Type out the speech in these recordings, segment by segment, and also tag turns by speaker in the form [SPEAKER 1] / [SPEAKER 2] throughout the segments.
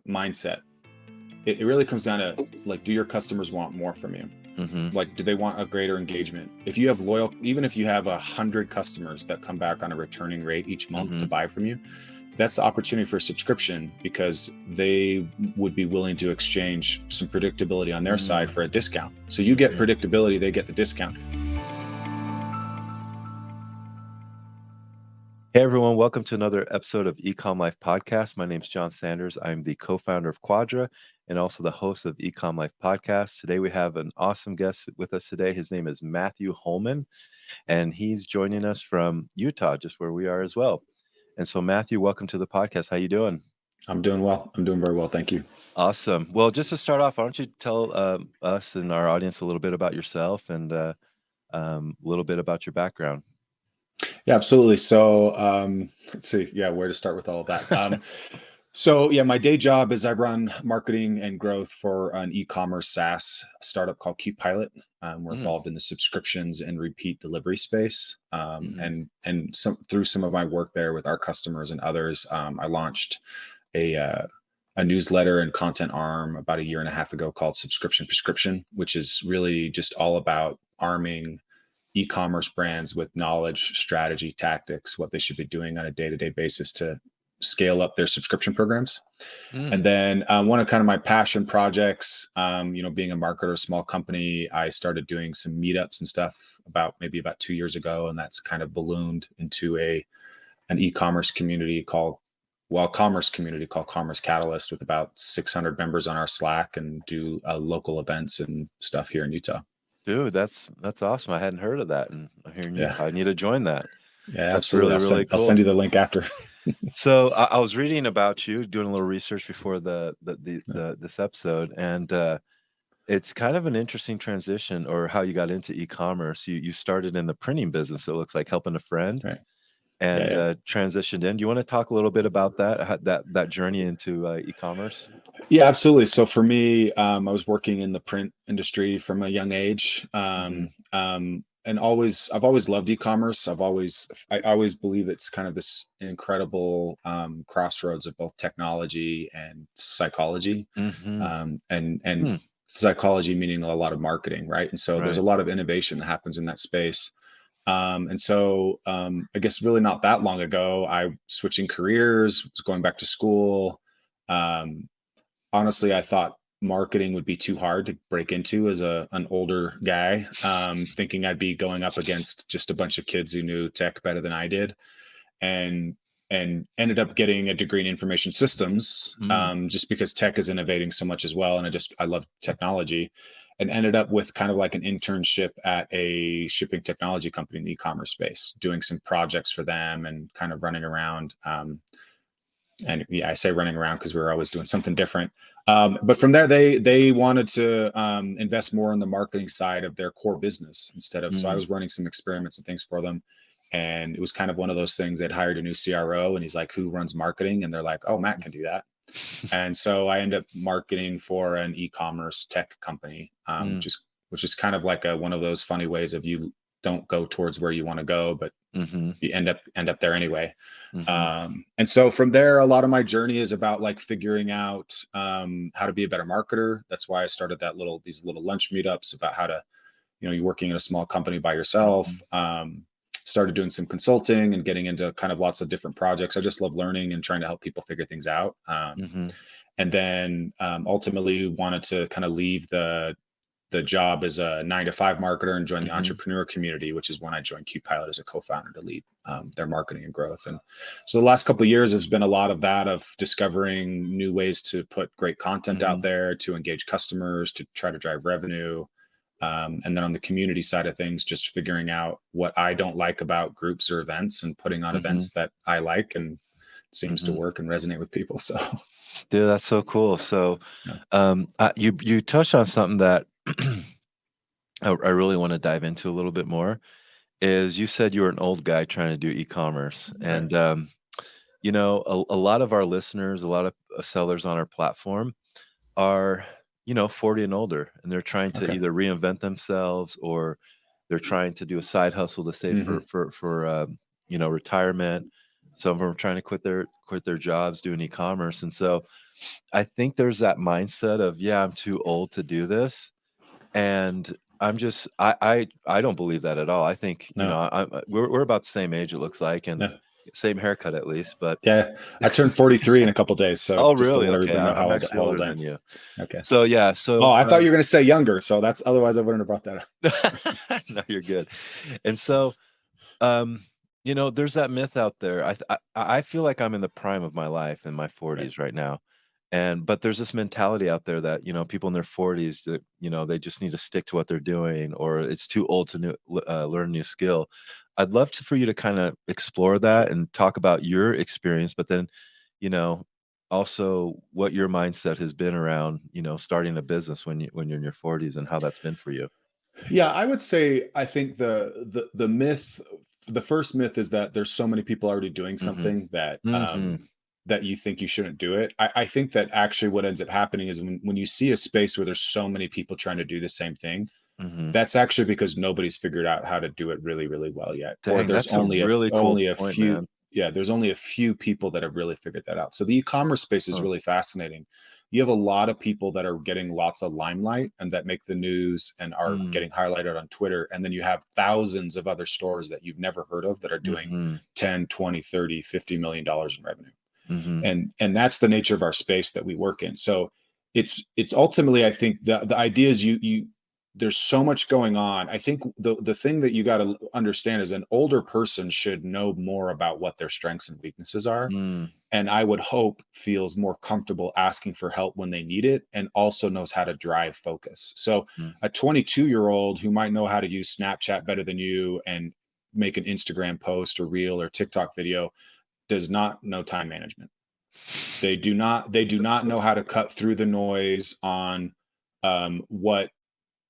[SPEAKER 1] mindset. It really comes down to like, do your customers want more from you? Like, do they want a greater engagement? If you have even if you have 100 customers that come back on a returning rate each month to buy from you, that's the opportunity for subscription, because they would be willing to exchange some predictability on their side for a discount. So you get predictability, they get the discount.
[SPEAKER 2] Hey everyone, welcome to another episode of Ecom Life podcast. My name is John Sanders. I'm the co-founder of Quadra and also the host of Ecom Life podcast. Today we have an awesome guest with us today. His name is Matthew Holman, and he's joining us from Utah, just where we are as well. And so Matthew, welcome to the podcast. How you doing?
[SPEAKER 1] I'm doing well. I'm doing very well. Thank you.
[SPEAKER 2] Awesome. Well, just to start off, why don't you tell us and our audience a little bit about yourself and a little bit about your background?
[SPEAKER 1] Yeah, absolutely. So let's see. Yeah, where to start with all of that. So my day job is I run marketing and growth for an e-commerce SaaS startup called Qpilot. We're involved in the subscriptions and repeat delivery space. And through some of my work there with our customers and others, I launched a newsletter and content arm about 1.5 years ago called Subscription Prescription, which is really just all about arming e-commerce brands with knowledge, strategy, tactics, what they should be doing on a day-to-day basis to scale up their subscription programs. And then one of kind of my passion projects, being a marketer, small company, I started doing some meetups and stuff about 2 years ago. And that's kind of ballooned into an e-commerce community called Commerce Catalyst, with about 600 members on our Slack, and do local events and stuff here in Utah.
[SPEAKER 2] Dude, that's awesome. I hadn't heard of that, and here in Utah, I need to join that.
[SPEAKER 1] Yeah,
[SPEAKER 2] that's
[SPEAKER 1] absolutely.
[SPEAKER 2] Really cool.
[SPEAKER 1] I'll send you the link after.
[SPEAKER 2] So I was reading about you, doing a little research before this episode, and it's kind of an interesting transition, or how you got into e-commerce. You started in the printing business, it looks like, helping a friend,
[SPEAKER 1] right,
[SPEAKER 2] and transitioned in. Do you want to talk a little bit about that journey into e-commerce?
[SPEAKER 1] Yeah, absolutely. So for me, I was working in the print industry from a young age. And I've always loved e-commerce. I always believe it's kind of this incredible crossroads of both technology and psychology, and psychology meaning a lot of marketing, right? And so there's a lot of innovation that happens in that space. And so I guess really not that long ago, I switching careers, was going back to school. Honestly, I thought marketing would be too hard to break into as an older guy, thinking I'd be going up against just a bunch of kids who knew tech better than I did, and ended up getting a degree in information systems, just because tech is innovating so much as well. And I love technology, and ended up with kind of like an internship at a shipping technology company in the e-commerce space, doing some projects for them and kind of running around. And yeah, I say running around because we were always doing something different. But from there, they wanted to invest more in the marketing side of their core business instead of. So I was running some experiments and things for them, and it was kind of one of those things. They'd hired a new CRO, and he's like, "Who runs marketing?" And they're like, "Oh, Matt can do that." And so I ended up marketing for an e-commerce tech company, which is kind of like one of those funny ways of you don't go towards where you want to go, but you end up there anyway. And so from there, a lot of my journey is about like figuring out how to be a better marketer. That's why I started these little lunch meetups about how to, you're working in a small company by yourself. Started doing some consulting and getting into kind of lots of different projects. I just love learning and trying to help people figure things out. And then ultimately wanted to kind of leave the job as a 9-to-5 marketer and join the entrepreneur community, which is when I joined Qpilot as a co-founder to lead their marketing and growth. And so the last couple of years has been a lot of that, of discovering new ways to put great content out there, to engage customers, to try to drive revenue. And then on the community side of things, just figuring out what I don't like about groups or events and putting on events that I like, and it seems to work and resonate with people. So,
[SPEAKER 2] dude, that's so cool. So you touched on something that I really want to dive into a little bit more. Is you said you were an old guy trying to do e-commerce, and a lot of our listeners, a lot of sellers on our platform are 40 and older, and they're trying to either reinvent themselves, or they're trying to do a side hustle to save for retirement. Some of them are trying to quit their jobs doing e-commerce. And so I think there's that mindset of, yeah, I'm too old to do this. And I don't believe that at all. I think,
[SPEAKER 1] No,
[SPEAKER 2] we're about the same age, it looks like, and
[SPEAKER 1] no.
[SPEAKER 2] same haircut at least, but
[SPEAKER 1] Yeah. I turned 43 in a couple days. So
[SPEAKER 2] oh,
[SPEAKER 1] just to
[SPEAKER 2] really?
[SPEAKER 1] let
[SPEAKER 2] Okay,
[SPEAKER 1] everybody know
[SPEAKER 2] I'm
[SPEAKER 1] how
[SPEAKER 2] actually
[SPEAKER 1] old
[SPEAKER 2] older
[SPEAKER 1] I am.
[SPEAKER 2] than you.
[SPEAKER 1] Okay.
[SPEAKER 2] So, yeah,
[SPEAKER 1] Oh,
[SPEAKER 2] so,
[SPEAKER 1] I thought you were going to say younger. So that's otherwise I wouldn't have brought that up.
[SPEAKER 2] no, you're good. And so, Um, there's that myth out there. I feel like I'm in the prime of my life in my
[SPEAKER 1] Right.
[SPEAKER 2] 40s right now. But there's this mentality out there that, people in their 40s that, they just need to stick to what they're doing, or it's too old to learn a new skill. I'd love for you to kind of explore that and talk about your experience, but then, you know, also what your mindset has been around, starting a business when you're in your 40s and how that's been for you.
[SPEAKER 1] Yeah, I would say I think the myth, the first myth is that there's so many people already doing
[SPEAKER 2] Mhm.
[SPEAKER 1] something that
[SPEAKER 2] Mhm.
[SPEAKER 1] that you think you shouldn't do it. I think that actually what ends up happening is when you see a space where there's so many people trying to do the same thing,
[SPEAKER 2] Mhm.
[SPEAKER 1] that's actually because nobody's figured out how to do it really, really well yet, or
[SPEAKER 2] Dang,
[SPEAKER 1] there's
[SPEAKER 2] that's a really cool
[SPEAKER 1] only a
[SPEAKER 2] point,
[SPEAKER 1] few.
[SPEAKER 2] man.
[SPEAKER 1] Yeah, there's only a few people that have really figured that out. So the e-commerce space is
[SPEAKER 2] Huh.
[SPEAKER 1] really fascinating. You have a lot of people that are getting lots of limelight and that make the news and are
[SPEAKER 2] Mm,
[SPEAKER 1] getting highlighted on Twitter. And then you have thousands of other stores that you've never heard of that are doing
[SPEAKER 2] mhm,
[SPEAKER 1] 10, 20, 30, $50 million in revenue.
[SPEAKER 2] mhm,
[SPEAKER 1] And that's the nature of our space that we work in. So it's ultimately, I think the idea is you there's so much going on. I think the thing that you got to understand is an older person should know more about what their strengths and weaknesses are,
[SPEAKER 2] mm,
[SPEAKER 1] and I would hope feels more comfortable asking for help when they need it, and also knows how to drive focus. So
[SPEAKER 2] mm,
[SPEAKER 1] a 22-year-old who might know how to use Snapchat better than you and make an Instagram post or reel or TikTok video does not know time management. They do not know how to cut through the noise on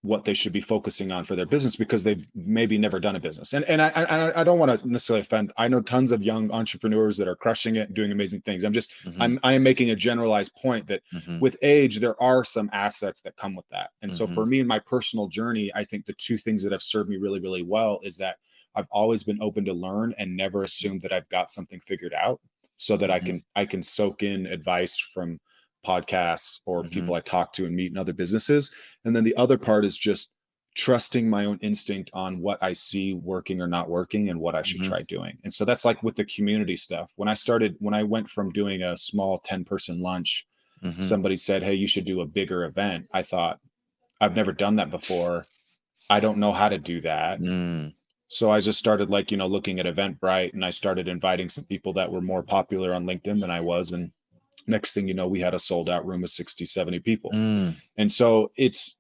[SPEAKER 1] what they should be focusing on for their business because they've maybe never done a business. And I don't want to necessarily offend. I know tons of young entrepreneurs that are crushing it and doing amazing things.
[SPEAKER 2] mhm,
[SPEAKER 1] I am making a generalized point that
[SPEAKER 2] mhm,
[SPEAKER 1] with age there are some assets that come with that. And so for
[SPEAKER 2] mhm,
[SPEAKER 1] me in my personal journey, I think the two things that have served me really, really well is that I've always been open to learn and never
[SPEAKER 2] mhm,
[SPEAKER 1] assumed that I've got something figured out, so that I
[SPEAKER 2] mhm,
[SPEAKER 1] can I can soak in advice from podcasts or
[SPEAKER 2] mhm,
[SPEAKER 1] people I talk to and meet in other businesses. And then the other part is just trusting my own instinct on what I see working or not working and what I should
[SPEAKER 2] mhm,
[SPEAKER 1] try doing. And so that's like with the community stuff. When I went from doing a small 10-person lunch,
[SPEAKER 2] mhm,
[SPEAKER 1] somebody said, "Hey, you should do a bigger event." I thought, I've never done that before. I don't know how to do that.
[SPEAKER 2] mm,
[SPEAKER 1] So I just started looking at Eventbrite, and I started inviting some people that were more popular on LinkedIn than I was. And next thing you know, we had a sold out room of 60, 70 people.
[SPEAKER 2] mm,
[SPEAKER 1] And so it's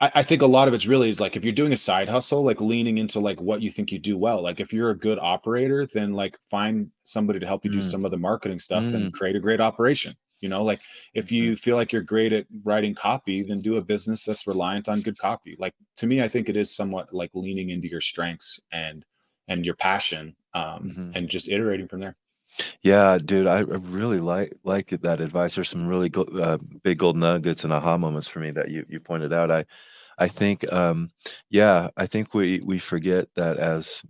[SPEAKER 1] I think a lot of it's really is like if you're doing a side hustle, like leaning into like what you think you do well. Like if you're a good operator, then like find somebody to help you do
[SPEAKER 2] mm,
[SPEAKER 1] some of the marketing stuff and
[SPEAKER 2] mm,
[SPEAKER 1] create a great operation. Like if
[SPEAKER 2] mhm,
[SPEAKER 1] you feel like you're great at writing copy, then do a business that's reliant on good copy. Like to me, I think it is somewhat like leaning into your strengths and your passion,
[SPEAKER 2] mhm.
[SPEAKER 1] and just iterating from there.
[SPEAKER 2] Yeah, dude, I really like that advice. There's some really big gold nuggets and aha moments for me that you pointed out. I think, yeah, I think we forget that as,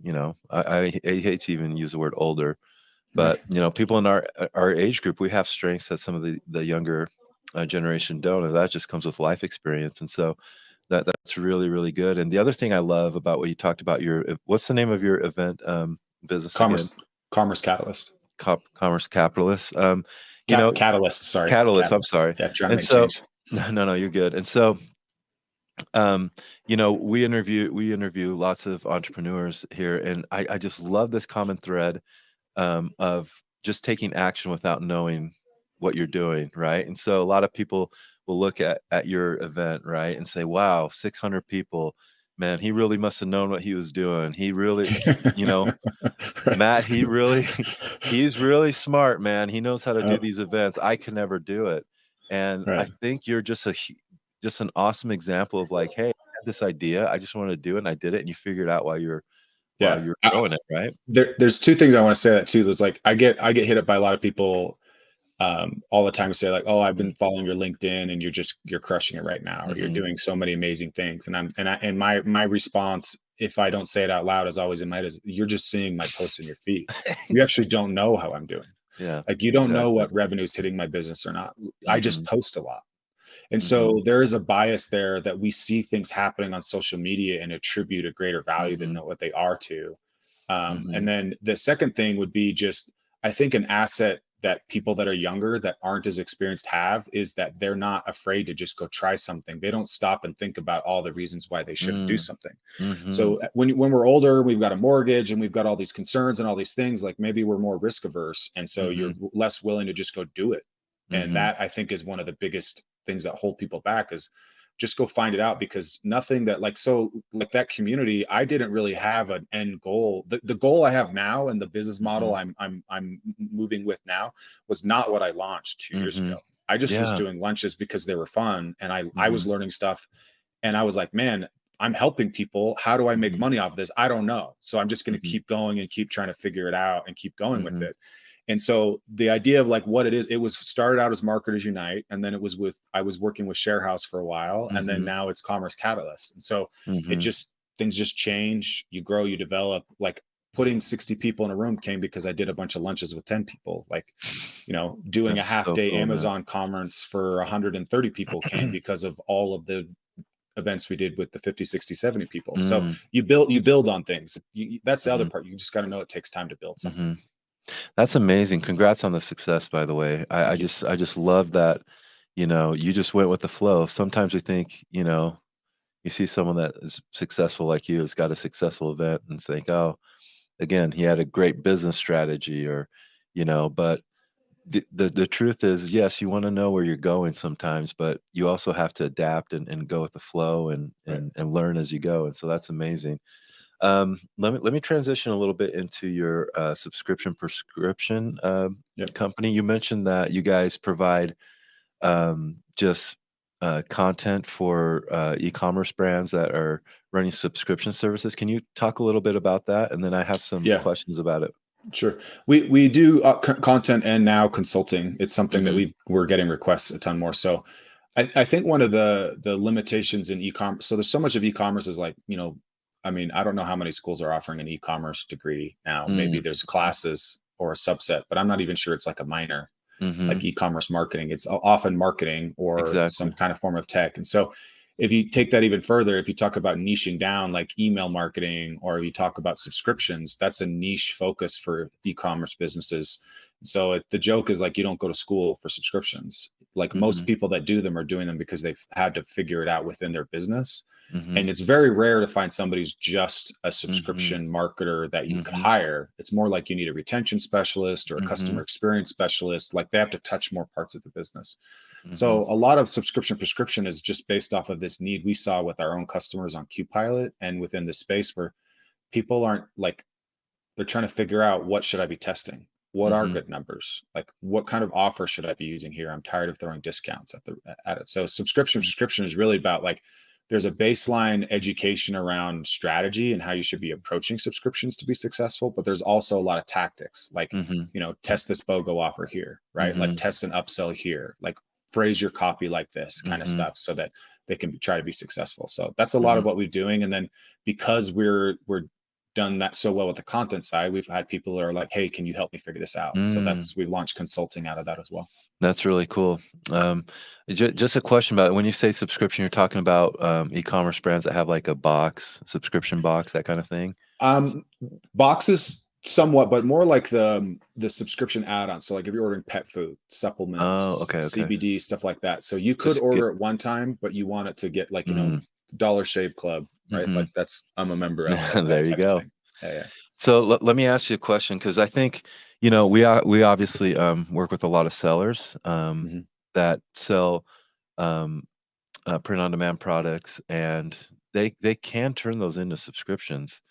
[SPEAKER 2] I hate to even use the word older,
[SPEAKER 1] Right.
[SPEAKER 2] but, people in our age group, we have strengths that some of the younger, generation don't, and that just comes with life experience, and so that's really, really good. And the other thing I love about what you talked about what's the name of your event, business again?
[SPEAKER 1] Commerce, commerce catalyst.
[SPEAKER 2] Commerce Capitalist, you know
[SPEAKER 1] Catalyst, sorry.
[SPEAKER 2] Catalyst, I'm
[SPEAKER 1] Catalyst.
[SPEAKER 2] sorry.
[SPEAKER 1] Yeah, trying to
[SPEAKER 2] And
[SPEAKER 1] make
[SPEAKER 2] so
[SPEAKER 1] change.
[SPEAKER 2] no, you're good. And so, we interview lots of entrepreneurs here, and I just love this common thread, of just taking action without knowing what you're doing, right? And so a lot of people will look at your event, right, and say, "Wow, 600 people, man, he really must have known what he was doing. He really, you know,
[SPEAKER 1] Right.
[SPEAKER 2] Matt, he really he's really smart, man. He knows how to do
[SPEAKER 1] Oh,
[SPEAKER 2] these events. I can never do it." And I
[SPEAKER 1] right.
[SPEAKER 2] think you're just an awesome example of like, "Hey, I had this idea. I just wanted to do it, and I did it," and you figured it out while
[SPEAKER 1] Yeah.
[SPEAKER 2] you're growing it, right?
[SPEAKER 1] There's two things I want to say that too. There's like I get hit up by a lot of people all the time, say like, "Oh, I've
[SPEAKER 2] Mhm,
[SPEAKER 1] been following your LinkedIn and you're crushing it right now, or you're
[SPEAKER 2] mhm,
[SPEAKER 1] doing so many amazing things." And my response if I don't say it out loud, is always in my head is you're just seeing my posts in your feed. You actually don't know how I'm doing.
[SPEAKER 2] Yeah,
[SPEAKER 1] Like you don't know
[SPEAKER 2] exactly.
[SPEAKER 1] what revenue is hitting my business or not. I just
[SPEAKER 2] Mhm,
[SPEAKER 1] post a lot. And
[SPEAKER 2] mhm,
[SPEAKER 1] so there is a bias there that we see things happening on social media and attribute a greater value than
[SPEAKER 2] mhm,
[SPEAKER 1] what they are to. And
[SPEAKER 2] mhm,
[SPEAKER 1] then the second thing would be just, I think an asset that people that are younger that aren't as experienced have is that they're not afraid to just go try something. They don't stop and think about all the reasons why they shouldn't do
[SPEAKER 2] mm,
[SPEAKER 1] something.
[SPEAKER 2] mhm,
[SPEAKER 1] So when we're older, we've got a mortgage and we've got all these concerns and all these things, like maybe we're more risk averse. And so you're
[SPEAKER 2] mhm,
[SPEAKER 1] less willing to just go do it. And
[SPEAKER 2] mhm,
[SPEAKER 1] that I think is one of the biggest things that hold people back is just go find it out because nothing that like so like that community I didn't really have an end goal. The goal I have now and the business model
[SPEAKER 2] mhm,
[SPEAKER 1] I'm moving with now was not what I launched 2 years ago.
[SPEAKER 2] mhm.
[SPEAKER 1] I just was
[SPEAKER 2] Yeah,
[SPEAKER 1] doing lunches because they were fun and I was
[SPEAKER 2] mhm,
[SPEAKER 1] learning stuff and I was like, man, I'm helping people. How do I make
[SPEAKER 2] mhm,
[SPEAKER 1] money off of this? I don't know. So I'm just going to
[SPEAKER 2] mhm,
[SPEAKER 1] keep going and keep trying to figure it out and keep going with
[SPEAKER 2] mhm,
[SPEAKER 1] it. And so the idea of like what it is, it was started out as Marketers Unite, and then it was with I was working with Sharehouse for a while, and then
[SPEAKER 2] mhm,
[SPEAKER 1] now it's Commerce Catalyst. And so it
[SPEAKER 2] mhm.
[SPEAKER 1] just things just change. You grow, you develop. Like putting 60 people in a room came because I did a bunch of lunches with 10 people. Like doing a
[SPEAKER 2] That's
[SPEAKER 1] half
[SPEAKER 2] so
[SPEAKER 1] day
[SPEAKER 2] cool, man.
[SPEAKER 1] Amazon conference for 130 people came because of all of the events we did with the 50, 60, 70 people. So
[SPEAKER 2] Mm,
[SPEAKER 1] you build on things. That's the other
[SPEAKER 2] mhm,
[SPEAKER 1] part. You just got to know it takes time to build something.
[SPEAKER 2] mhm. That's amazing. Congrats on the success, by the way. I
[SPEAKER 1] Thank you.
[SPEAKER 2] just love that, you just went with the flow. Sometimes we think, you see someone that is successful like you has got a successful event and think, oh, again, he had a great business strategy or, but the truth is, yes, you want to know where you're going sometimes, but you also have to adapt and go with the flow and
[SPEAKER 1] Right.
[SPEAKER 2] and learn as you go. And so that's amazing. Let me transition a little bit into your subscription prescription
[SPEAKER 1] Yep.
[SPEAKER 2] company. You mentioned that you guys provide just content for e-commerce brands that are running subscription services. Can you talk a little bit about that? And then I have some
[SPEAKER 1] Yeah.
[SPEAKER 2] questions about it.
[SPEAKER 1] Sure. We do content and now consulting. It's something that
[SPEAKER 2] Hmm.
[SPEAKER 1] we're getting requests a ton more. So I think one of the limitations in e-commerce. So there's so much of e-commerce is like I mean I don't know how many schools are offering an e-commerce degree now. Maybe there's classes or a subset, but I'm not even sure it's like a minor
[SPEAKER 2] Mm-hmm.
[SPEAKER 1] like e-commerce marketing. It's often marketing or some
[SPEAKER 2] Exactly.
[SPEAKER 1] kind of form of tech. And so if you take that even further, if you talk about niching down like email marketing or you talk about subscriptions, that's a niche focus for e-commerce businesses. So the joke is like you don't go to school for subscriptions. Like most
[SPEAKER 2] Mm-hmm.
[SPEAKER 1] people that do them are doing them because they've had to figure it out within their business.
[SPEAKER 2] Mm-hmm.
[SPEAKER 1] And it's very rare to find somebody who's just a
[SPEAKER 2] Mm-hmm.
[SPEAKER 1] subscription marketer that you could
[SPEAKER 2] Mm-hmm.
[SPEAKER 1] hire. It's more like you need a retention specialist or a
[SPEAKER 2] Mm-hmm.
[SPEAKER 1] customer experience specialist. Like they have to touch more parts of the business.
[SPEAKER 2] Mm-hmm.
[SPEAKER 1] So a lot of subscription prescription is just based off of this need we saw with our own customers on Qpilot and within the space where people aren't like they're trying to figure out what should I be testing? What are
[SPEAKER 2] Mm-hmm.
[SPEAKER 1] good numbers? Like what kind of offer should I be using here? I'm tired of throwing discounts at it. So subscription is really about like there's a baseline education around strategy and how you should be approaching subscriptions to be successful, but there's also a lot of tactics like
[SPEAKER 2] Mm-hmm.
[SPEAKER 1] test this BOGO offer here, right? Like
[SPEAKER 2] Mm-hmm.
[SPEAKER 1] test an upsell here, like phrase your copy like this kind of
[SPEAKER 2] Mm-hmm.
[SPEAKER 1] stuff so that they can try to be successful. So that's a lot
[SPEAKER 2] Mm-hmm.
[SPEAKER 1] of what we're doing. And then because we're done that so well with the content side, we've had people that are like, "Hey, can you help me figure this out?" So
[SPEAKER 2] Mm.
[SPEAKER 1] that's we've launched consulting out of that as well.
[SPEAKER 2] That's really cool. Um, just a question about it. When you say subscription, you're talking about e-commerce brands that have like a box, subscription box, that kind of thing.
[SPEAKER 1] Um, Boxes somewhat, but more like the subscription add-on. So like if you're ordering pet food,
[SPEAKER 2] Oh,
[SPEAKER 1] supplements,
[SPEAKER 2] okay, okay.
[SPEAKER 1] CBD, stuff like that. So you could
[SPEAKER 2] Just get.
[SPEAKER 1] order it one time, but you want it to get like,
[SPEAKER 2] Mm,
[SPEAKER 1] Dollar Shave Club, right?
[SPEAKER 2] hmm.
[SPEAKER 1] Like that's I'm a member of that
[SPEAKER 2] There you
[SPEAKER 1] type of
[SPEAKER 2] go.
[SPEAKER 1] thing. Yeah, yeah.
[SPEAKER 2] So let me ask you a question because I think we obviously work with a lot of sellers
[SPEAKER 1] Mhm.
[SPEAKER 2] that sell um, print on demand products, and they can turn those into subscriptions.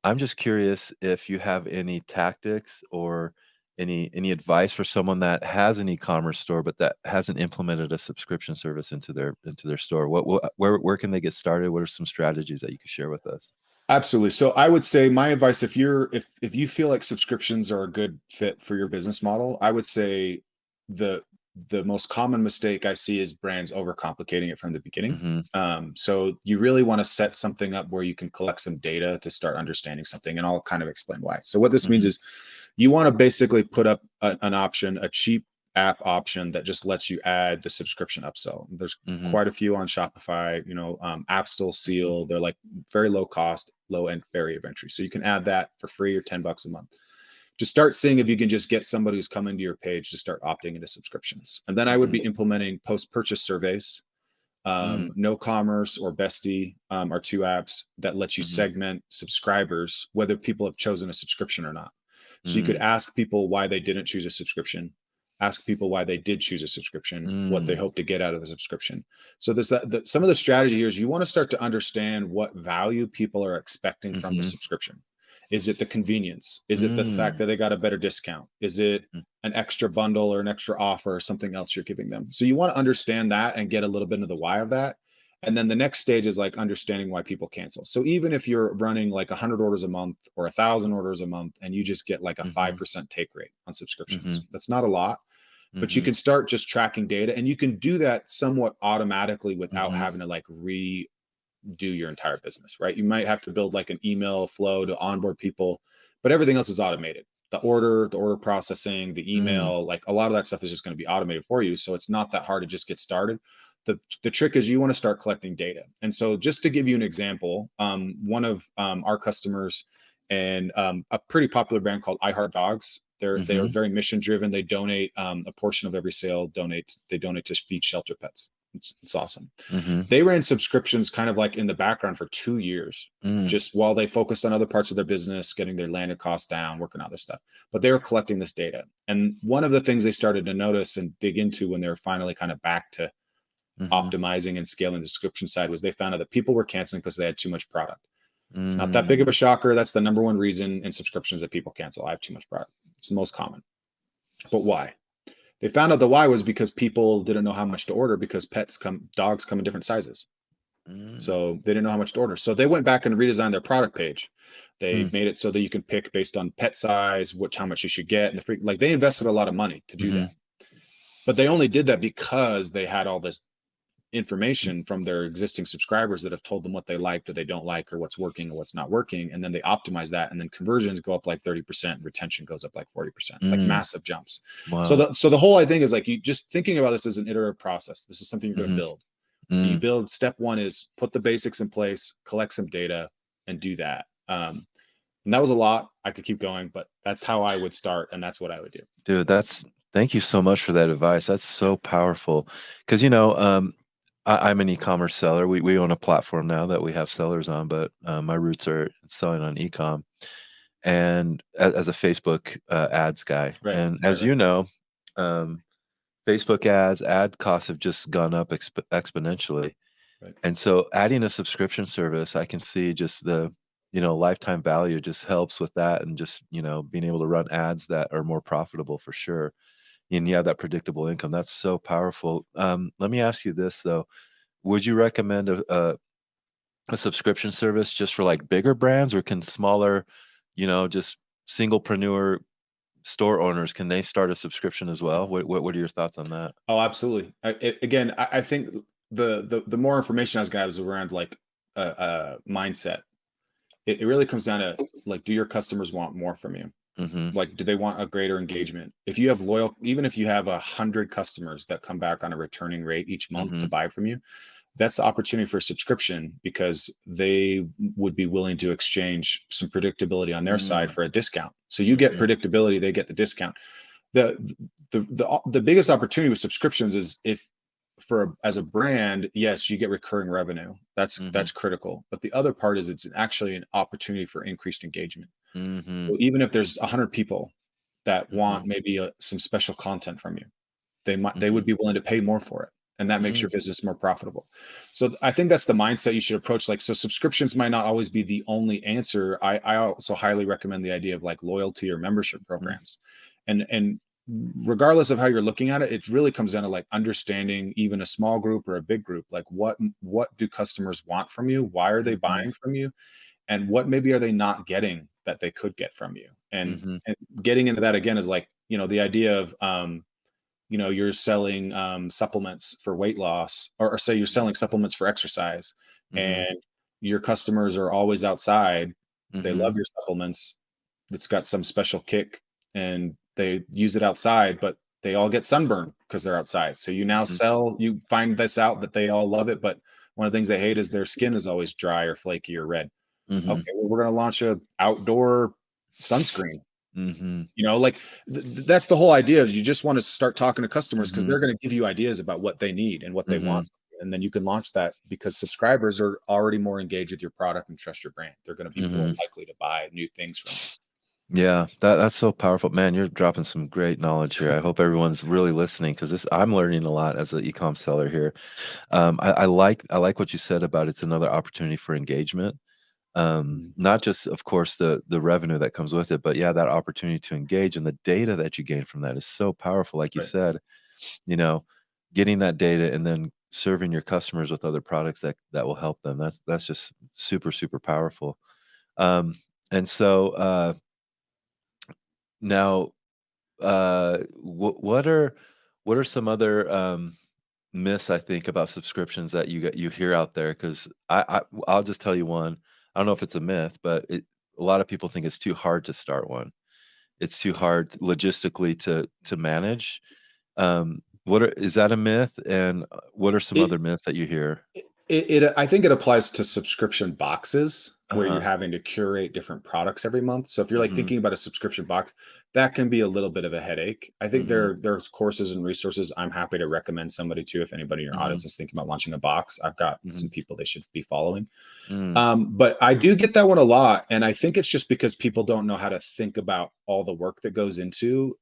[SPEAKER 2] I'm just curious if you have any tactics or any advice for someone that has an e-commerce store, but that hasn't implemented a subscription service into their store. Where can they get started? What are some strategies that you could share with us?
[SPEAKER 1] Absolutely. So I would say my advice if you feel like subscriptions are a good fit for your business model, I would say the the most common mistake I see is brands overcomplicating it from the beginning.
[SPEAKER 2] Mhm.
[SPEAKER 1] So you really want to set something up where you can collect some data to start understanding something, and I'll kind of explain why. So what this means
[SPEAKER 2] Mhm.
[SPEAKER 1] is you want to basically put up an option, a cheap app option that just lets you add the subscription upsell. There's
[SPEAKER 2] Mhm.
[SPEAKER 1] quite a few on Shopify. Apps still
[SPEAKER 2] Mhm.
[SPEAKER 1] seal. They're like very low cost, low end barrier of entry. So you can add that for free or $10 a month. Just start seeing if you can just get somebody who's coming to your page to start opting into subscriptions. And then I would
[SPEAKER 2] Mhm.
[SPEAKER 1] be implementing post-purchase surveys.
[SPEAKER 2] Mm.
[SPEAKER 1] No Commerce or Bestie are two apps that let you
[SPEAKER 2] Mhm.
[SPEAKER 1] segment subscribers, whether people have chosen a subscription or not. So you could
[SPEAKER 2] Mm.
[SPEAKER 1] ask people why they didn't choose a subscription, ask people why they did choose a subscription, what they
[SPEAKER 2] Mm.
[SPEAKER 1] hope to get out of the subscription. So some of the strategy here is you want to start to understand what value people are expecting from the
[SPEAKER 2] Mhm.
[SPEAKER 1] subscription. Is it the convenience? Is it the fact
[SPEAKER 2] Mm.
[SPEAKER 1] that they got a better discount? Is it
[SPEAKER 2] Mm.
[SPEAKER 1] an extra bundle or an extra offer or something else you're giving them? So you want to understand that and get a little bit into the why of that. And then the next stage is like understanding why people cancel. So even if you're running like 100 orders a month or 1,000 orders a month and you just get like a
[SPEAKER 2] Mhm. Mhm.
[SPEAKER 1] 5% take rate on subscriptions,
[SPEAKER 2] Mhm.
[SPEAKER 1] that's not a lot, but you
[SPEAKER 2] Mhm.
[SPEAKER 1] can start just tracking data, and you can do that somewhat automatically without
[SPEAKER 2] Mhm.
[SPEAKER 1] having to like redo your entire business, right? You might have to build like an email flow to onboard people, but everything else is automated. The order processing, the
[SPEAKER 2] Mm.
[SPEAKER 1] email, like a lot of that stuff is just going to be automated for you. So it's not that hard to just get started. The trick is you want to start collecting data. And so just to give you an example, one of our customers and a pretty popular brand called I Heart Dogs. They are
[SPEAKER 2] Mhm.
[SPEAKER 1] very mission driven. They donate a portion of every sale. They donate to feed shelter pets. It's awesome.
[SPEAKER 2] Mhm.
[SPEAKER 1] They ran subscriptions kind of like in the background for 2 years,
[SPEAKER 2] Mm.
[SPEAKER 1] just while they focused on other parts of their business, getting their landed costs down, working on this stuff. But they were collecting this data. And one of the things they started to notice and dig into when they were finally kind of back to
[SPEAKER 2] Mhm.
[SPEAKER 1] optimizing and scaling the subscription side was they found out that people were canceling because they had too much product. It's not that big of a
[SPEAKER 2] Mm.
[SPEAKER 1] shocker. That's the number one reason in subscriptions that people cancel. I have too much product. It's the most common. But why? They found out the why was because people didn't know how much to order because dogs come in different sizes.
[SPEAKER 2] Mm.
[SPEAKER 1] So they didn't know how much to order. So they went back and redesigned their product page. They
[SPEAKER 2] Mm.
[SPEAKER 1] made it so that you can pick based on pet size, how much you should get, and like they invested a lot of money to do
[SPEAKER 2] Mhm.
[SPEAKER 1] that. But they only did that because they had all this
[SPEAKER 2] Mm.
[SPEAKER 1] information from their existing subscribers that have told them what they liked or they don't like or what's working or what's not working, and then they optimize that, and then conversions go up like 30%, retention goes up like 40%, like
[SPEAKER 2] Mm.
[SPEAKER 1] massive jumps. So
[SPEAKER 2] Wow.
[SPEAKER 1] the whole I think is like you just thinking about this as an iterative process. This is something you're going to
[SPEAKER 2] Mhm.
[SPEAKER 1] build. And you
[SPEAKER 2] Mm.
[SPEAKER 1] build step one is put the basics in place, collect some data, and do that. And that was a lot. I could keep going, but that's how I would start, and that's what I would do.
[SPEAKER 2] Dude, that's thank you so much for that advice. That's
[SPEAKER 1] Yeah,
[SPEAKER 2] so powerful. 'Cause, I'm an e-commerce seller. We own a platform now that we have sellers on, but, my roots are selling on Ecom and as a Facebook, ads guy.
[SPEAKER 1] right,
[SPEAKER 2] And
[SPEAKER 1] right,
[SPEAKER 2] as
[SPEAKER 1] right,
[SPEAKER 2] you know, um, Facebook ads, ad costs have just gone up exponentially.
[SPEAKER 1] right.
[SPEAKER 2] And so adding a subscription service, I can see just lifetime value just helps with that and just, being able to run ads that are more profitable for sure. And yeah, that predictable income, that's so powerful. Let me ask you this though. Would you recommend a subscription service just for like bigger brands or can smaller, just singlepreneur store owners, can they start a subscription as well? What are your thoughts on that?
[SPEAKER 1] Oh, absolutely. I think the more information I was gonna have is around like a mindset. It really comes down to like, do your customers want more from you?
[SPEAKER 2] Mhm.
[SPEAKER 1] Like, do they want a greater engagement? If you have even if you have 100 customers that come back on a returning rate each month to
[SPEAKER 2] Mhm.
[SPEAKER 1] buy from you, that's the opportunity for subscription because they would be willing to exchange some predictability on their side
[SPEAKER 2] Mm.
[SPEAKER 1] for a discount. So you get
[SPEAKER 2] Mhm.
[SPEAKER 1] predictability, they get the discount. The biggest opportunity with subscriptions is if as a brand, yes, you get recurring revenue. That's
[SPEAKER 2] Mhm.
[SPEAKER 1] critical. But the other part is it's actually an opportunity for increased engagement.
[SPEAKER 2] Mhm.
[SPEAKER 1] So even if there's 100 people that
[SPEAKER 2] Mhm.
[SPEAKER 1] want maybe some special content from you, they would
[SPEAKER 2] Mhm.
[SPEAKER 1] be willing to pay more for it, and that makes
[SPEAKER 2] Mm.
[SPEAKER 1] your business more profitable. So I think that's the mindset you should approach. Like, so subscriptions might not always be the only answer. I also highly recommend the idea of like loyalty or membership
[SPEAKER 2] Mhm.
[SPEAKER 1] programs, and regardless of how you're looking at it, it really comes down to like understanding even a small group or a big group. Like, what do customers want from you? Why are they
[SPEAKER 2] Mhm.
[SPEAKER 1] buying from you? And what maybe are they not getting that they could get from you? And
[SPEAKER 2] Mhm.
[SPEAKER 1] getting into that again is like, the idea of you're selling supplements for weight loss, or say you're selling supplements for exercise,
[SPEAKER 2] Mhm.
[SPEAKER 1] and your customers are always outside. They love
[SPEAKER 2] Mhm.
[SPEAKER 1] your supplements. It's got some special kick, and they use it outside, but they all get sunburned because they're outside. So
[SPEAKER 2] Mhm.
[SPEAKER 1] you find this out that they all love it, but one of the things they hate is their skin is always dry or flaky or red.
[SPEAKER 2] Mhm.
[SPEAKER 1] Okay, well, we're going to launch a outdoor sunscreen.
[SPEAKER 2] Mhm.
[SPEAKER 1] Like that's the whole idea, is you just want to start talking to customers because
[SPEAKER 2] Mhm.
[SPEAKER 1] they're going to give you ideas about what they need and what they want.
[SPEAKER 2] Mhm.
[SPEAKER 1] And then you can launch that, because subscribers are already more engaged with your product and trust your brand. They're going to be more
[SPEAKER 2] Mhm.
[SPEAKER 1] likely to buy new things from you.
[SPEAKER 2] Yeah, that's so powerful. Man, you're dropping some great knowledge here. I hope everyone's really listening because this I'm learning a lot as an e-com seller here. I like what you said about it's another opportunity for engagement.
[SPEAKER 1] Mhm.
[SPEAKER 2] Not just, of course, the revenue that comes with it, but yeah, that opportunity to engage and the data that you gain from that is so powerful. Like you
[SPEAKER 1] Right.
[SPEAKER 2] said, you know, getting that data and then serving your customers with other products that will help them. That's just super, super powerful. Um, and so now what are some other myths I think about subscriptions that you hear out there? Because I'll just tell you one. I don't know if it's a myth, but a lot of people think it's too hard to start one. It's too hard logistically to manage. Is that a myth? And what are some
[SPEAKER 1] It
[SPEAKER 2] other myths that you hear?
[SPEAKER 1] I think it applies to subscription boxes where you're
[SPEAKER 2] Uh-huh.
[SPEAKER 1] having to curate different products every month. So if you're like
[SPEAKER 2] Mhm.
[SPEAKER 1] thinking about a subscription box, that can be a little bit of a headache. I think
[SPEAKER 2] Mhm.
[SPEAKER 1] there's courses and resources I'm happy to recommend somebody to, if anybody in your audience
[SPEAKER 2] Mhm.
[SPEAKER 1] is thinking about launching a box. I've got some
[SPEAKER 2] Mhm.
[SPEAKER 1] people they should be following.
[SPEAKER 2] Mm.
[SPEAKER 1] But I do get that one a lot, and I think it's just because people don't know how to think about all the work that goes into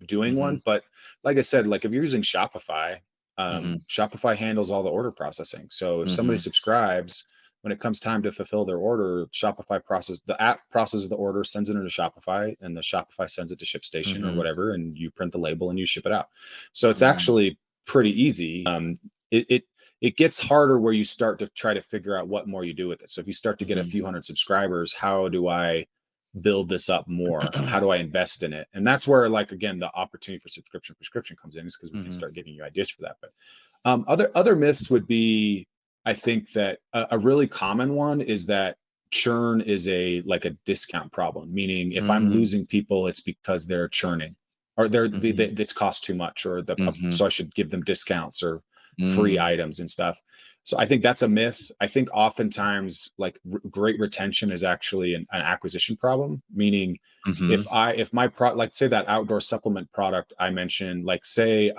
[SPEAKER 1] doing
[SPEAKER 2] Mhm.
[SPEAKER 1] one. But like I said, like if you're using Shopify,
[SPEAKER 2] Mhm.
[SPEAKER 1] Shopify handles all the order processing. So if somebody
[SPEAKER 2] Mhm.
[SPEAKER 1] subscribes, when it comes time to fulfill their order, the app processes the order, sends it into Shopify, and the Shopify sends it to ShipStation or
[SPEAKER 2] Mhm.
[SPEAKER 1] whatever, and you print the label and you ship it out. So it's
[SPEAKER 2] Mm.
[SPEAKER 1] actually pretty easy. It, it it gets harder where you start to try to figure out what more you do with it. So if you start to get a
[SPEAKER 2] Mhm.
[SPEAKER 1] few hundred subscribers, how do I build this up more? How do I invest in it? And that's where, like, again, the opportunity for subscription prescription comes in, is because we can
[SPEAKER 2] Mhm.
[SPEAKER 1] start giving you ideas for that. But other myths would be, I think that a really common one is that churn is a discount problem. Meaning, if I'm
[SPEAKER 2] Mhm.
[SPEAKER 1] losing people, it's because they're churning, or
[SPEAKER 2] Mhm.
[SPEAKER 1] this costs too much, or
[SPEAKER 2] Mhm.
[SPEAKER 1] so I should give them discounts or free
[SPEAKER 2] Mm.
[SPEAKER 1] items and stuff. So I think that's a myth. I think oftentimes, like, great retention is actually an acquisition problem. Meaning,
[SPEAKER 2] Mhm.
[SPEAKER 1] if my like, say that outdoor supplement product I mentioned, like, say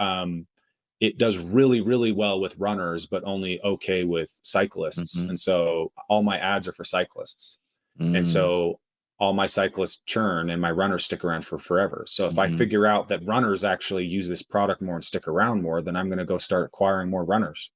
[SPEAKER 1] it does really really well with runners, but only okay with cyclists,
[SPEAKER 2] Mhm.
[SPEAKER 1] and so all my ads are for cyclists, and
[SPEAKER 2] Mm.
[SPEAKER 1] so all my cyclists churn and my runners stick around for forever. So if I
[SPEAKER 2] Mhm.
[SPEAKER 1] figure out that runners actually use this product more and stick around more, then I'm going to go start acquiring more runners.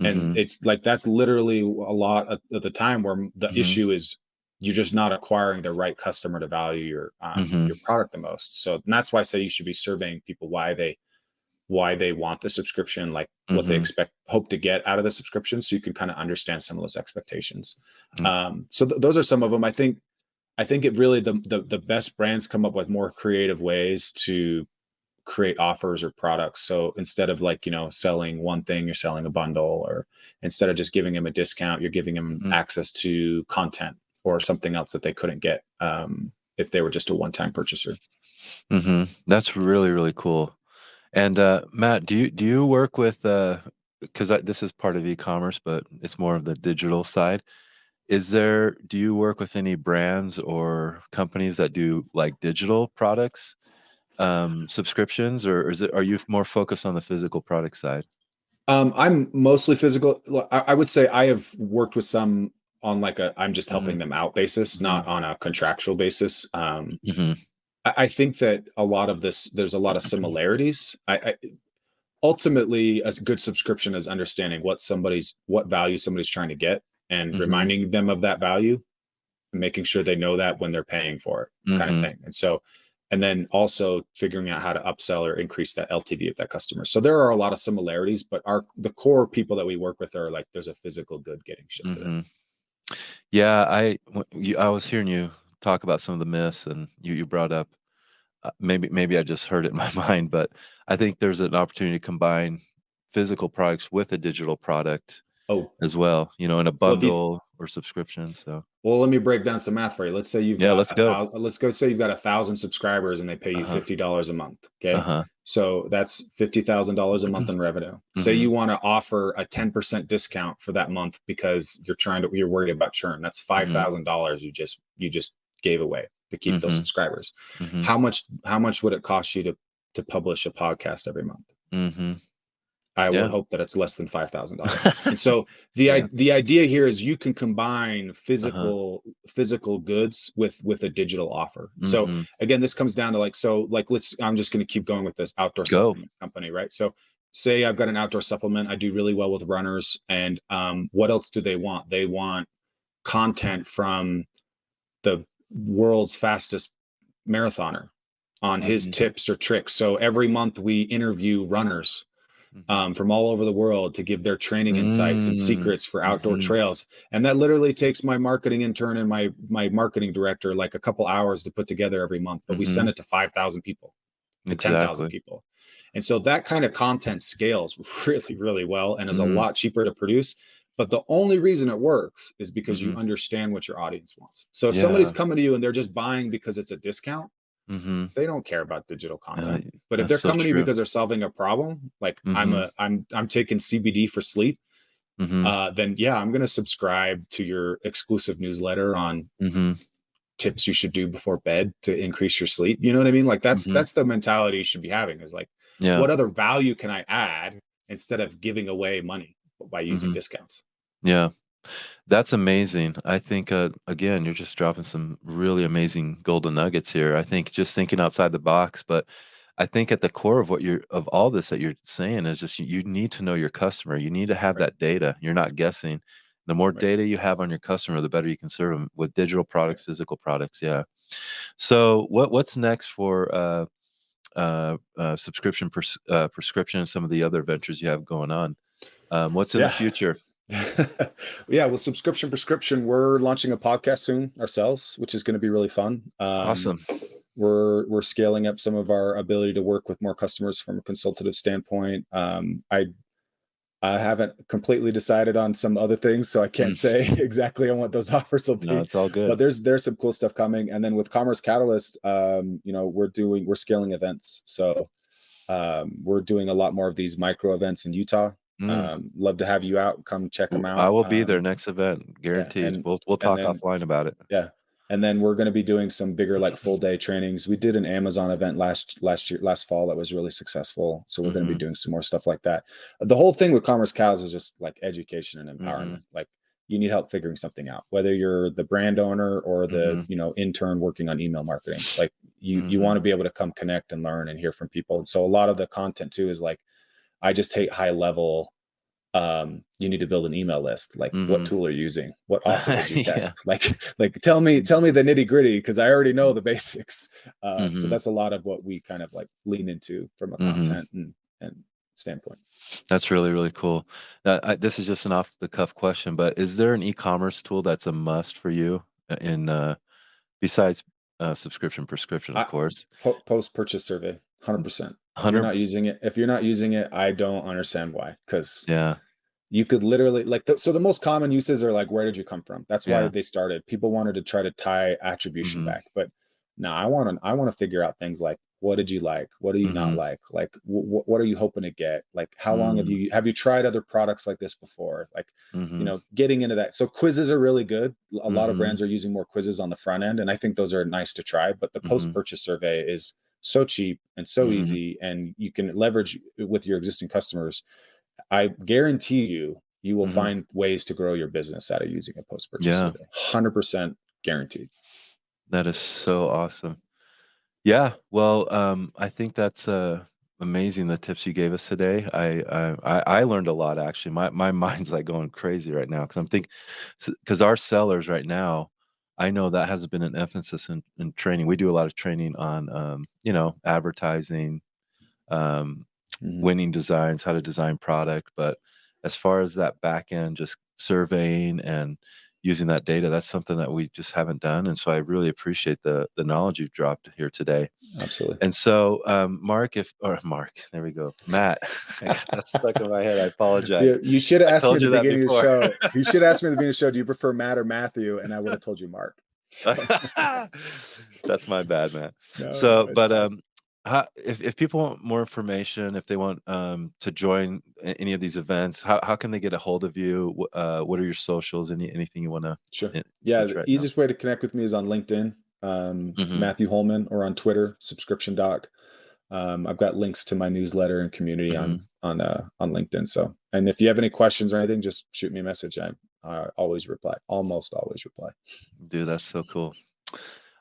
[SPEAKER 1] And
[SPEAKER 2] Mhm.
[SPEAKER 1] it's like, that's literally a lot of the time where the
[SPEAKER 2] Mhm.
[SPEAKER 1] issue is you're just not acquiring the right customer to value
[SPEAKER 2] Mhm.
[SPEAKER 1] your product the most. So that's why I say you should be surveying people why they want the subscription, like what they
[SPEAKER 2] Mhm.
[SPEAKER 1] hope to get out of the subscription, so you can kind of understand some of those expectations.
[SPEAKER 2] Mm.
[SPEAKER 1] So those are some of them. I think it really, the best brands come up with more creative ways to create offers or products. So instead of, like, selling one thing, you're selling a bundle, or instead of just giving them a discount, you're giving them
[SPEAKER 2] Mhm.
[SPEAKER 1] access to content or something else that they couldn't get if they were just a one-time purchaser.
[SPEAKER 2] Mhm. That's really, really cool. And, Matt, do you work with, 'cause this is part of e-commerce, but it's more of the digital side. Do you work with any brands or companies that do, like, digital products, subscriptions, or are you more focused on the physical product side?
[SPEAKER 1] I'm mostly physical. I would say I have worked with some on, like, a I'm just helping
[SPEAKER 2] Mhm.
[SPEAKER 1] them out basis, not
[SPEAKER 2] Mhm.
[SPEAKER 1] on a contractual basis.
[SPEAKER 2] Mhm.
[SPEAKER 1] I think that a lot of this, there's a lot of similarities. Ultimately, a good subscription is understanding what value somebody's trying to get, and
[SPEAKER 2] Mhm.
[SPEAKER 1] reminding them of that value, and making sure they know that when they're paying for it, kind of
[SPEAKER 2] Mhm.
[SPEAKER 1] thing. And then also figuring out how to upsell or increase that LTV of that customer. So there are a lot of similarities, but the core people that we work with are like, there's a physical good getting shipped to them.
[SPEAKER 2] Mhm. Yeah, I was hearing you talk about some of the myths, and you brought up maybe I just heard it in my mind, but I think there's an opportunity to combine physical products with a digital product
[SPEAKER 1] Oh,
[SPEAKER 2] as well, in a
[SPEAKER 1] well, if you
[SPEAKER 2] bundle or subscription. So
[SPEAKER 1] Well, let me break down some math for you. Let's say you've
[SPEAKER 2] yeah,
[SPEAKER 1] got
[SPEAKER 2] let's go.
[SPEAKER 1] let's go say you've got 1,000 subscribers and they pay you
[SPEAKER 2] Uh-huh.
[SPEAKER 1] $50 a month. Okay.
[SPEAKER 2] Uh-huh.
[SPEAKER 1] So that's $50,000 a month in revenue. Say
[SPEAKER 2] Mm-hmm.
[SPEAKER 1] you want to offer a 10% discount for that month because you're worried about churn. That's
[SPEAKER 2] Mm-hmm.
[SPEAKER 1] $5,000 you just gave away to keep those
[SPEAKER 2] Mm-hmm.
[SPEAKER 1] subscribers.
[SPEAKER 2] Mm-hmm.
[SPEAKER 1] How much would it cost you to publish a podcast every month?
[SPEAKER 2] Mm-hmm.
[SPEAKER 1] I would
[SPEAKER 2] Yeah.
[SPEAKER 1] hope that it's less than $5,000. And so
[SPEAKER 2] Yeah.
[SPEAKER 1] the idea here is you can combine
[SPEAKER 2] Uh-huh.
[SPEAKER 1] physical goods with a digital offer. So
[SPEAKER 2] Mm-hmm.
[SPEAKER 1] again, this comes down to I'm just going to keep going with this outdoor
[SPEAKER 2] Go.
[SPEAKER 1] supplement company, right? So say I've got an outdoor supplement, I do really well with runners, and what else do they want? They want content from the world's fastest marathoner on his
[SPEAKER 2] Mm-hmm.
[SPEAKER 1] tips or tricks. So every month we interview runners
[SPEAKER 2] Mm-hmm.
[SPEAKER 1] from all over the world to give their training insights and secrets for outdoor
[SPEAKER 2] Mm-hmm.
[SPEAKER 1] trails. And that literally takes my marketing intern and my marketing director like a couple hours to put together every month. But we
[SPEAKER 2] Mm-hmm.
[SPEAKER 1] send it to 5,000 people, to 10,000
[SPEAKER 2] Exactly.
[SPEAKER 1] people. And so that kind of content scales really, really well and is a
[SPEAKER 2] Mm-hmm.
[SPEAKER 1] lot cheaper to produce. But the only reason it works is because you
[SPEAKER 2] Mm-hmm.
[SPEAKER 1] understand what your audience wants. So if somebody's
[SPEAKER 2] Yeah.
[SPEAKER 1] coming to you and they're just buying because it's a discount,
[SPEAKER 2] Mm-hmm.
[SPEAKER 1] they don't care about digital content. But if
[SPEAKER 2] That's
[SPEAKER 1] they're
[SPEAKER 2] so
[SPEAKER 1] coming to you
[SPEAKER 2] true.
[SPEAKER 1] because they're solving a problem, like
[SPEAKER 2] Mm-hmm.
[SPEAKER 1] I'm taking CBD for sleep,
[SPEAKER 2] Mm-hmm.
[SPEAKER 1] then yeah, I'm going to subscribe to your exclusive newsletter on
[SPEAKER 2] Mm-hmm.
[SPEAKER 1] tips you should do before bed to increase your sleep. You know what I mean? Like that's
[SPEAKER 2] Mm-hmm.
[SPEAKER 1] that's the mentality you should be having, is like,
[SPEAKER 2] Yeah.
[SPEAKER 1] what other value can I add instead of giving away money by using
[SPEAKER 2] Mm-hmm.
[SPEAKER 1] discounts?
[SPEAKER 2] Yeah. That's amazing. I think, again, you're just dropping some really amazing golden nuggets here. I think just thinking outside the box, but I think at the core of of all this that you're saying is just you need to know your customer. You need to have
[SPEAKER 1] Right,
[SPEAKER 2] that data. You're not guessing. The more
[SPEAKER 1] right,
[SPEAKER 2] data you have on your customer, the better you can serve them with digital
[SPEAKER 1] right.
[SPEAKER 2] products, physical products. Yeah. So what's next for subscription prescription and some of the other ventures you have going on? What's in the
[SPEAKER 1] Yeah.
[SPEAKER 2] future?
[SPEAKER 1] Yeah, with subscription prescription, we're launching a podcast soon ourselves, which is going to be really fun.
[SPEAKER 2] Awesome.
[SPEAKER 1] We're scaling up some of our ability to work with more customers from a consultative standpoint. I haven't completely decided on some other things, so I can't
[SPEAKER 2] Mm.
[SPEAKER 1] say exactly on what those offers will
[SPEAKER 2] No,
[SPEAKER 1] be.
[SPEAKER 2] it's all
[SPEAKER 1] But
[SPEAKER 2] good.
[SPEAKER 1] there's some cool stuff coming, and then with Commerce Catalyst, we're scaling events. So we're doing a lot more of these micro events in Utah.
[SPEAKER 2] Mm.
[SPEAKER 1] Love to have you out. Come check them
[SPEAKER 2] I
[SPEAKER 1] out.
[SPEAKER 2] will be there next event,
[SPEAKER 1] Yeah,
[SPEAKER 2] guaranteed.
[SPEAKER 1] and
[SPEAKER 2] We'll
[SPEAKER 1] and
[SPEAKER 2] talk
[SPEAKER 1] then
[SPEAKER 2] offline about it.
[SPEAKER 1] yeah, and then we're going to be doing some bigger like full day trainings. We did an Amazon event last fall that was really successful. So we're going to be
[SPEAKER 2] Mhm,
[SPEAKER 1] doing some more stuff like that. The whole thing with Commerce Cows is just like education and empowerment.
[SPEAKER 2] mhm,
[SPEAKER 1] Like you need help figuring something out, whether you're the brand owner or the
[SPEAKER 2] mhm,
[SPEAKER 1] intern working on email marketing. Like you want
[SPEAKER 2] mhm,
[SPEAKER 1] to be able to come connect and learn and hear from people. And so a lot of the content too is like, I just hate high level. You need to build an email list. Like, what
[SPEAKER 2] mhm.
[SPEAKER 1] tool are you using? What offer did you
[SPEAKER 2] Yeah.
[SPEAKER 1] test? Like tell me the nitty gritty, because I already know the basics. So
[SPEAKER 2] Mhm,
[SPEAKER 1] that's a lot of what we kind of like lean into from a
[SPEAKER 2] mhm.
[SPEAKER 1] content and standpoint.
[SPEAKER 2] That's really, really cool. This is just an off the cuff question, but is there an e-commerce tool that's a must for you besides subscription prescription, of
[SPEAKER 1] I
[SPEAKER 2] course?
[SPEAKER 1] Post purchase survey, 100%. If you're
[SPEAKER 2] 100.
[SPEAKER 1] not using it, I don't understand why. Because
[SPEAKER 2] Yeah.
[SPEAKER 1] you could literally so the most common uses are like, where did you come from? That's why
[SPEAKER 2] Yeah.
[SPEAKER 1] they started. People wanted to try to tie attribution
[SPEAKER 2] Mhm,
[SPEAKER 1] back, but no, I want to figure out things like, what did you like? What do you not
[SPEAKER 2] mhm,
[SPEAKER 1] like? Like, what are you hoping to get? Like, how long
[SPEAKER 2] mm,
[SPEAKER 1] have you tried other products like this before? Like,
[SPEAKER 2] mhm,
[SPEAKER 1] getting into that. So quizzes are really good. A lot of
[SPEAKER 2] mhm,
[SPEAKER 1] brands are using more quizzes on the front end, and I think those are nice to try. But the post
[SPEAKER 2] mhm,
[SPEAKER 1] purchase survey is so cheap and so
[SPEAKER 2] mhm.
[SPEAKER 1] easy, and you can leverage it with your existing customers. I guarantee you will
[SPEAKER 2] Mhm.
[SPEAKER 1] find ways to grow your business out of using a post purchase
[SPEAKER 2] Yeah,
[SPEAKER 1] survey. 100% guaranteed.
[SPEAKER 2] that is so awesome. Yeah, well, I think that's amazing the tips you gave us today. I learned a lot actually. My mind's like going crazy right now because I'm thinking because our sellers right now, I know that hasn't been an emphasis in training. We do a lot of training on advertising, um,
[SPEAKER 1] Mhm.
[SPEAKER 2] winning designs, how to design product, but as far as that back end, just surveying and using that data. That's something that we just haven't done. And so I really appreciate the knowledge you've dropped here today.
[SPEAKER 1] Absolutely.
[SPEAKER 2] And so, Mark, there we go. Matt, I got that stuck in my head. I apologize.
[SPEAKER 1] You should have asked me at the beginning of the show. You should ask me at the beginning of the show, do you prefer Matt or Matthew? And I would have told you Mark. So.
[SPEAKER 2] That's my bad, Matt.
[SPEAKER 1] No,
[SPEAKER 2] but if people want more information, if they want to join any of these events, how can they get a hold of you? What are your socials? Anything you want to?
[SPEAKER 1] Sure. Yeah, the easiest way to connect with me is on LinkedIn, Matthew Holman, or on Twitter, Subscription Doc. I've got links to my newsletter and community on LinkedIn. So, and if you have any questions or anything, just shoot me a message. I always reply, almost always reply.
[SPEAKER 2] Dude, that's so cool.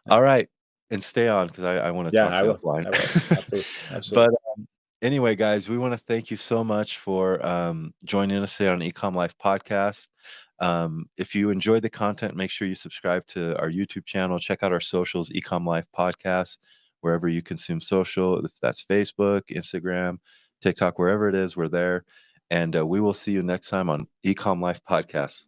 [SPEAKER 2] All right. And stay on, because I want to talk to you offline.
[SPEAKER 1] I will. Absolutely.
[SPEAKER 2] But anyway, guys, we want to thank you so much for joining us today on Ecom Life podcast. If you enjoyed the content, make sure you subscribe to our YouTube channel. Check out our socials, Ecom Life podcast, wherever you consume social. If that's Facebook, Instagram, TikTok, wherever it is, we're there. And we will see you next time on Ecom Life podcast.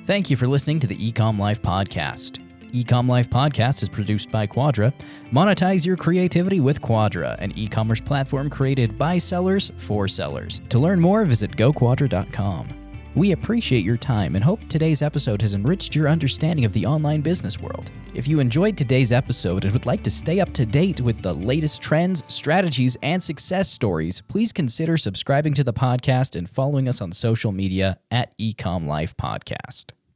[SPEAKER 3] Thank you for listening to the Ecom Life podcast. Ecom Life podcast is produced by Quadra. Monetize your creativity with Quadra, an e-commerce platform created by sellers for sellers. To learn more, visit goquadra.com. We appreciate your time and hope today's episode has enriched your understanding of the online business world. If you enjoyed today's episode and would like to stay up to date with the latest trends, strategies, and success stories, please consider subscribing to the podcast and following us on social media at Ecom Life Podcast.